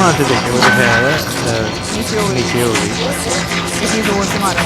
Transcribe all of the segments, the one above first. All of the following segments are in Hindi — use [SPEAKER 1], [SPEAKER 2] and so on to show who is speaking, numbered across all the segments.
[SPEAKER 1] कहाँ से देखे? वो दिखाया है
[SPEAKER 2] नीचे हो गई,
[SPEAKER 1] नीचे हो गई।
[SPEAKER 2] इतनी जोर से मारा।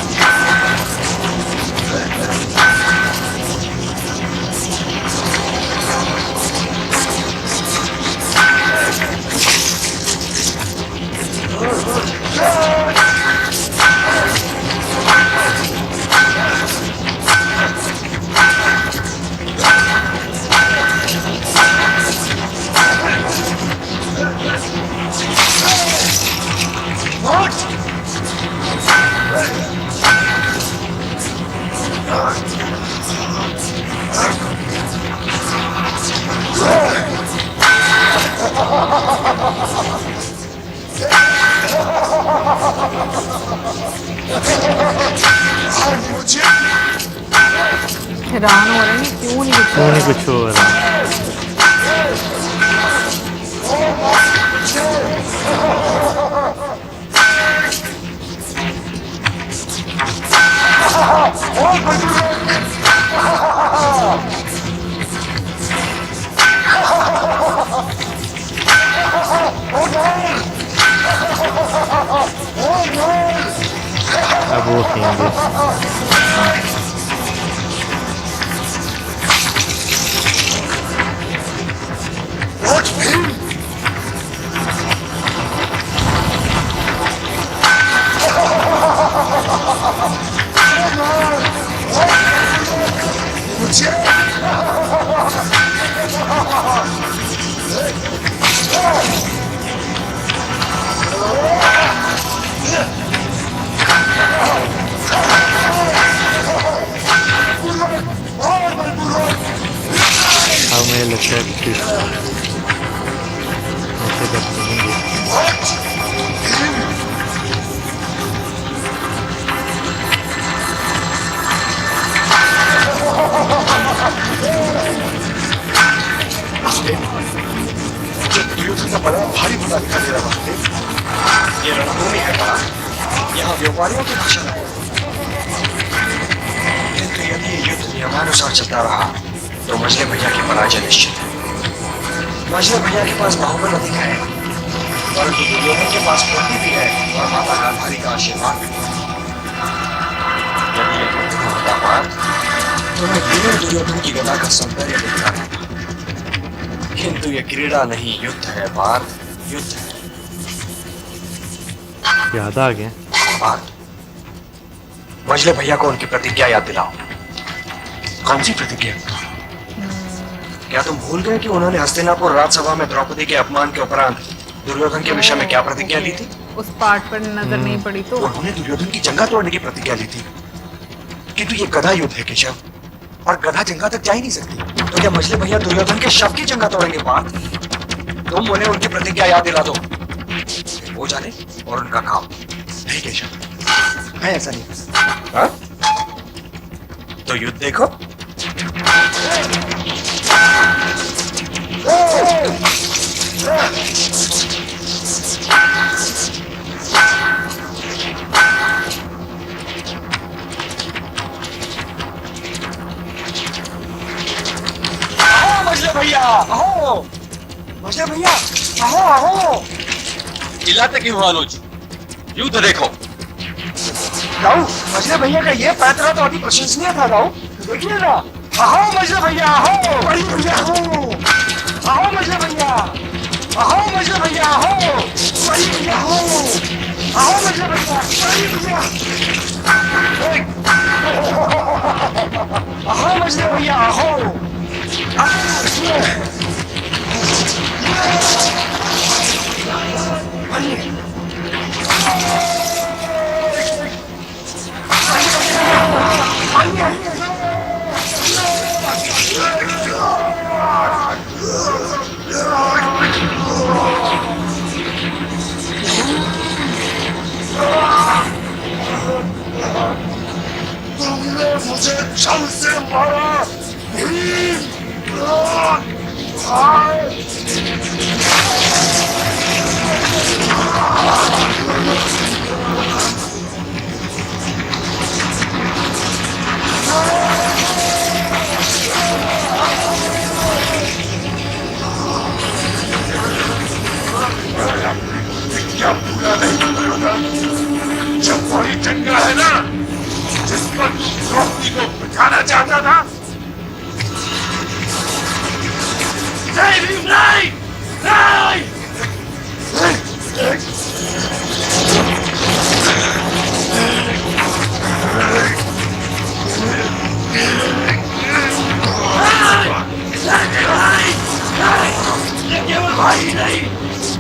[SPEAKER 2] हैरान हो रहे हैं क्यों नहीं कुछ हो
[SPEAKER 1] क्यों नहीं
[SPEAKER 2] रहा।
[SPEAKER 1] कुछ हो रहा? अब वो खेंगे। अब मुझे लगता है कि ऐसे करते होंगे।
[SPEAKER 3] दुर्योधन का बड़ा भारी बड़ा दिखाई दे रहा है। ये रणभूमि है बड़ा, यहाँ व्यापारियों की भाषा है। किंतु यदि ये युद्ध नियमानुसार चलता रहा तो मजले भैया की पराजय निश्चित है। मजले भैया के पास बाहुबल अधिक है, परंतु दुर्योधन के पास बुद्धि भी है और माता गांधारी का आशीर्वाद भी। यदि ये युद्ध न होता पार्थ, तो मैं वीर दुर्योधन की गदा का सौंदर्य देखता रहता। किंतु ये क्रीड़ा नहीं, युद्ध है पार्थ, युद्ध है।
[SPEAKER 1] याद आ गया।
[SPEAKER 3] पार्थ, मजले भैया को उनकी प्रतिज्ञा याद दिलाओ। कौन सी प्रतिज्ञा? क्या तुम भूल गए कि उन्होंने हस्तिनापुर राजसभा में द्रौपदी के अपमान के उपरांत दुर्योधन के विषय में क्या प्रतिज्ञा ली थी?
[SPEAKER 2] उस पार्ट पर नजर नहीं पड़ी तो
[SPEAKER 3] उन्होंने दुर्योधन की जंगा तोड़ने की प्रतिज्ञा ली थी। किंतु ये गदा युद्ध है केशव, और गदा जंगा तक जा ही नहीं सकती। तो क्या मजले भैया दुर्योधन के शव की जंगा तोड़ेंगे पार्थ? तुम उन्हें उनकी प्रतिज्ञा याद दिला दो, वो जाने और उनका काम। नहीं केशव, मैं ऐसा नहीं कर सकता। तो युद्ध देखो। मजले भैया आओ, मजले भैया आओ आओ।
[SPEAKER 4] चिल्लाते क्यों अनुज? युद्ध देखो।
[SPEAKER 3] लाओ, मजले भैया का ये पैतरा तो अति प्रशंसनीय था। लाओ देखिए ना। आओ मजले भैया आओ, बड़ी भैया आओ, आओ मजले भैया, आओ मजले भैया आओ, बड़ी भैया आओ, आओ मजले भैया, बड़ी भैया, आओ मजले भैया आओ। तुमने मुझे छल से मारा।
[SPEAKER 5] जब वही जंगा है ना जिस पर तू द्रौपदी को बिठाना चाहता था। नहीं भीम, नहीं, नहीं! ये केवल भाई नहीं,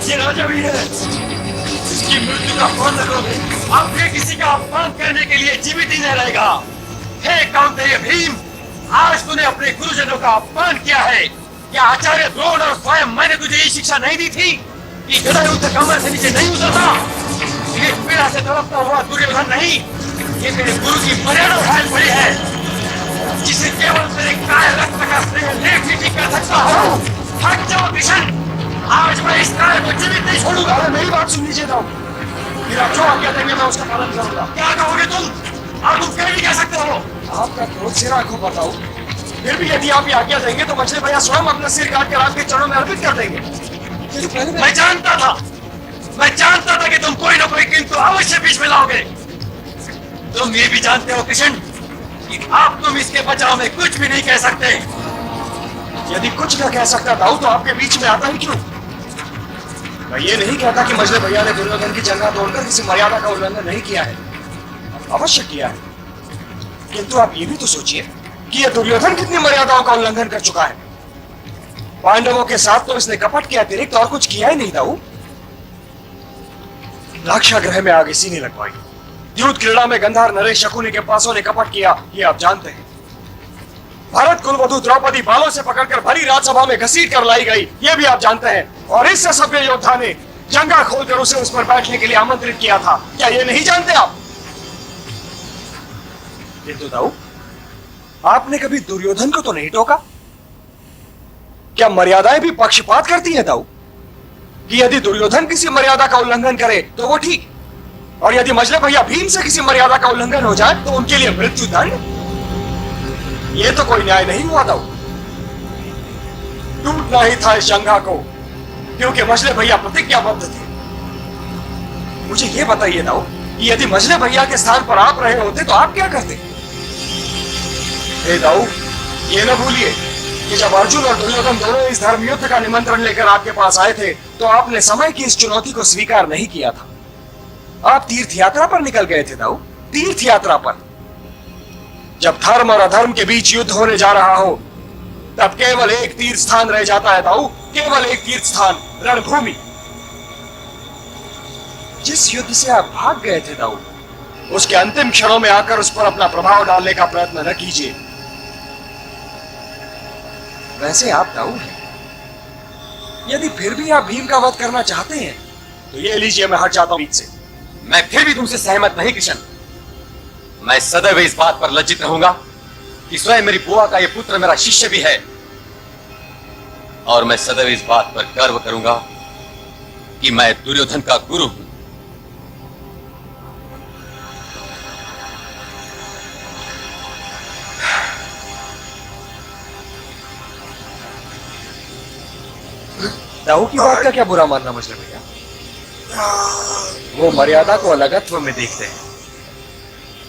[SPEAKER 5] ये राजा भी है। इसकी मृत्यु का फल लगोगे। अब ये किसी का अपमान करने के लिए जीवित ही नहीं रहेगा। हे कामधेय भीम, आज तूने अपने गुरुजनों का अपमान किया है। क्या आचार्य द्रोण और स्वयं मैंने तुझे ये शिक्षा नहीं दी थी कि गदा युद्ध कमर से नीचे नहीं उतरता? ये पीड़ा से तड़पता हुआ दुर्योधन नहीं, ये तेरे गुरु की मर्यादा उठाई पड़ी है, जिसे केवल तेरे काय रक्त का स्नेह लेख ही ठीक कर सकता हो। हट जाओ कृष्ण, आज मैं इस काय को जीवित नहीं छोड़ूंगा। मेरी बात सुन लीजिए तो मेरा जो आज्ञा देंगे मैं उसका पालन करूंगा। क्या कहोगे तुम? आप तुम कह भी कह सकते हो। आपका क्रोध सिरा आंखों बताओ। फिर भी यदि आप ये आज्ञा देंगे तो मछली भैया स्वयं अपना सिर काट कर आपके चरणों में अर्पित कर देंगे। मैं जानता था कि तुम कोई ना कोई किंतु अवश्य बीच में लाओगे। तुम ये भी जानते हो कृष्ण कि आप तुम इसके बचाव में कुछ भी नहीं कह सकते। यदि कुछ न कह सकता था तो आपके बीच में आता ही क्यों? मैं ये नहीं कहता कि मजले भैया ने दुर्योधन की जंगा तोड़कर किसी मर्यादा का उल्लंघन नहीं किया है, अवश्य किया है। किंतु आप ये भी तो सोचिए कि यह दुर्योधन कितनी मर्यादाओं का उल्लंघन कर चुका है। पांडवों के साथ तो इसने कपट के अतिरिक्त और कुछ किया ही नहीं था। लाक्षागृह में आगे सीने लगवाई, युद्ध क्रीड़ा में गंधार नरेश शकुनी के पासों ने कपट किया, ये आप जानते हैं। भारत कुलवधु द्रौपदी बालों से पकड़कर भरी राजसभा में घसीट कर लाई गई, ये भी आप जानते हैं। और इस सभ्य योद्धा ने जंगा खोलकर उसे उस पर बैठने के लिए आमंत्रित किया था, क्या ये नहीं जानते आप? किंतु दाऊ, आपने कभी दुर्योधन को तो नहीं टोका? क्या मर्यादाएं भी पक्षपात करती हैं दाऊ? कि यदि दुर्योधन किसी मर्यादा का उल्लंघन करे तो वो ठीक, और यदि मजले भैया भीम से किसी मर्यादा का उल्लंघन हो जाए तो उनके लिए मृत्यु दंड? ये तो कोई न्याय नहीं हुआ दाऊ। टूटना ही था इस जंगा को, क्योंकि मजले भैया प्रतिज्ञाबद्ध थे। मुझे ये बताइए दाऊ कि यदि मजले भैया के स्थान पर आप रहे होते तो आप क्या करते? हे दाऊ, ये न भूलिए कि जब अर्जुन और दुर्योधन दोनों इस धर्म युद्ध का निमंत्रण लेकर आपके पास आए थे तो आपने समय की इस चुनौती को स्वीकार नहीं किया था। आप तीर्थ यात्रा पर निकल गए थे दाऊ, तीर्थ यात्रा पर। जब धर्म और अधर्म के बीच युद्ध होने जा रहा हो तब केवल एक तीर्थ स्थान रह जाता है दाऊ, केवल एक तीर्थ स्थान, रणभूमि। जिस युद्ध से आप भाग गए थे दाऊ, उसके अंतिम क्षणों में आकर उस पर अपना प्रभाव डालने का प्रयत्न न कीजिए। वैसे आप दाऊ हैं, यदि फिर भी आप भीम का वध करना चाहते हैं तो ये लीजिए, मैं हट जाता हूं बीच से।
[SPEAKER 4] मैं फिर भी तुमसे सहमत नहीं कृष्ण। मैं सदैव इस बात पर लज्जित रहूंगा कि स्वयं मेरी बुआ का यह पुत्र मेरा शिष्य भी है, और मैं सदैव इस बात पर गर्व करूंगा कि मैं दुर्योधन का गुरु हूं।
[SPEAKER 3] दाऊ की बात का क्या बुरा मानना मजले भैया? वो मर्यादा को अलगत्व में देखते हैं,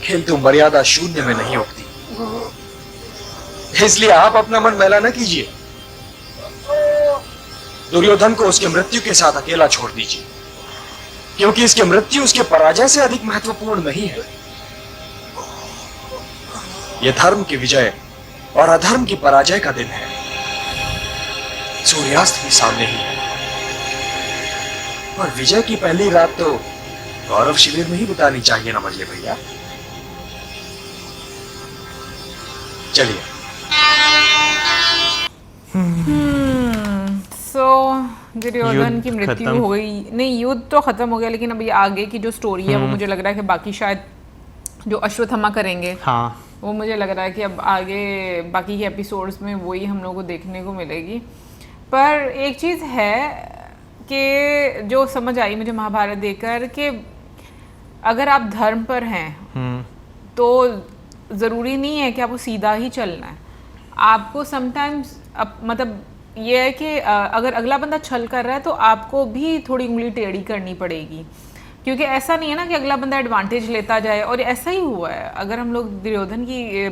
[SPEAKER 3] किंतु मर्यादा शून्य में नहीं उगती। इसलिए आप अपना मन मैला न कीजिए। दुर्योधन को उसके मृत्यु के साथ अकेला छोड़ दीजिए, क्योंकि इसकी मृत्यु उसके पराजय से अधिक महत्वपूर्ण नहीं है। यह धर्म की विजय और अधर्म की पराजय का दिन है। सूर्यास्त भी सामने ही है, और विजय की पहली रात तो गौरव शिविर में ही बितानी चाहिए ना मजले भैया। चलिए।
[SPEAKER 2] सो दुर्योधन
[SPEAKER 1] युद्ध
[SPEAKER 2] की मृत्यु
[SPEAKER 1] खत्म।
[SPEAKER 2] हो गई। नहीं, युद्ध तो खत्म हो गया, लेकिन अभी आगे की जो स्टोरी है वो मुझे लग रहा है कि बाकी शायद जो अश्वत्थामा करेंगे,
[SPEAKER 1] हाँ,
[SPEAKER 2] वो मुझे लग रहा है कि अब आगे बाकी के एपिसोड्स में वही हम लोग को देखने को मिलेगी। पर एक चीज़ है कि जो समझ आई मुझे महाभारत देखकर, कि अगर आप धर्म पर हैं तो ज़रूरी नहीं है कि आपको सीधा ही चलना है। आपको समटाइम्स मतलब ये है कि अगर अगला बंदा छल कर रहा है तो आपको भी थोड़ी उंगली टेढ़ी करनी पड़ेगी। क्योंकि ऐसा नहीं है ना कि अगला बंदा एडवांटेज लेता जाए, और ऐसा ही हुआ है। अगर हम लोग दुर्योधन की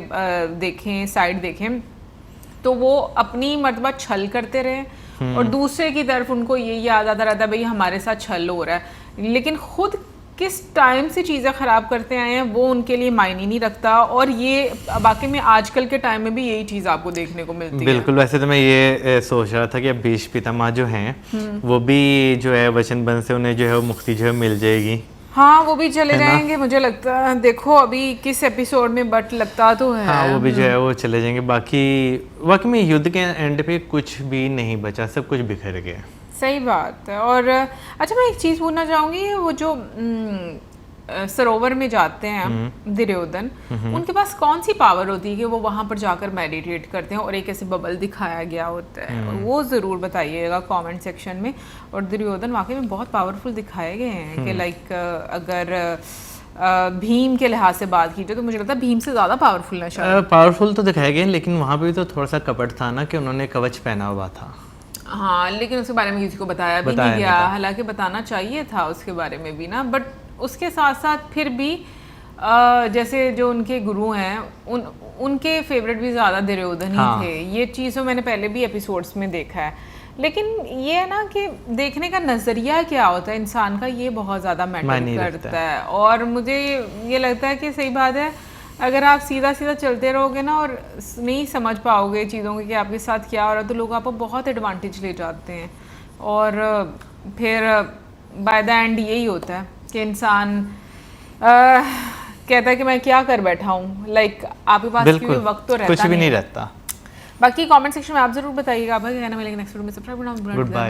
[SPEAKER 2] देखें, साइड देखें, तो वो अपनी मर्तबा छल करते रहे और दूसरे की तरफ उनको ये याद आता रहता है भाई हमारे साथ छल हो रहा है, लेकिन खुद किस टाइम से चीज़ें ख़राब करते आए हैं वो उनके लिए मायने नहीं रखता। और ये वाकई में आजकल के टाइम में भी यही चीज़ आपको देखने को मिलती है।
[SPEAKER 1] बिल्कुल। वैसे तो मैं ये सोच रहा था कि अब भीष्म पितामह जो हैं वो भी जो है वचन बन से उन्हें जो है वो मुक्ति जो है मिल जाएगी।
[SPEAKER 2] हाँ, वो भी चले जाएंगे मुझे लगता है। देखो अभी किस एपिसोड में, बट लगता तो है।
[SPEAKER 1] हाँ, वो भी जो है वो चले जाएंगे। बाकी में युद्ध के एंड पे कुछ भी नहीं बचा, सब कुछ बिखर गया।
[SPEAKER 2] सही बात है। और अच्छा, मैं एक चीज़ पूछना चाहूँगी, वो जो सरोवर में जाते हैं दुर्योधन, उनके पास कौन सी पावर होती है कि वो वहाँ पर जाकर मेडिटेट करते हैं और एक ऐसे बबल दिखाया गया होता है? वो ज़रूर बताइएगा कमेंट सेक्शन में। और दुर्योधन वाकई में बहुत पावरफुल दिखाए गए हैं कि लाइक अगर भीम के लिहाज से बात की जाए तो मुझे लगता है भीम से ज़्यादा पावरफुल है शायद।
[SPEAKER 1] पावरफुल तो दिखाए गए, लेकिन वहाँ पे भी तो थोड़ा सा कपट था ना कि उन्होंने कवच पहना हुआ था।
[SPEAKER 2] हाँ, लेकिन उसके बारे में किसी को बताया भी नहीं गया, हालांकि बताना चाहिए था उसके बारे में भी ना। बट उसके साथ साथ फिर भी जैसे जो उनके गुरु हैं उनके फेवरेट भी ज़्यादा दुर्योधन ही थे। ये चीज़ मैंने पहले भी एपिसोड्स में देखा है। लेकिन ये है ना कि देखने का नज़रिया क्या होता है इंसान का, ये बहुत ज़्यादा मैटर करता है। और मुझे ये लगता है कि सही बात है, अगर आप सीधा सीधा चलते रहोगे ना और नहीं समझ पाओगे चीज़ों को कि आपके साथ क्या हो रहा है, तो लोग आपको बहुत एडवांटेज ले जाते हैं। और फिर बाय द एंड यही होता है कि इंसान कहता है कि मैं क्या कर बैठा हूँ। लाइक आपके पास क्योंकि वक्त तो रहता
[SPEAKER 1] कुछ भी नहीं रहता।
[SPEAKER 2] बाकी कमेंट सेक्शन में आप जरूर बताइएगा। आप क्या कहना, मिलेंगे नेक्स्ट वीडियो में। सब्सक्राइब करना।
[SPEAKER 1] Good bye.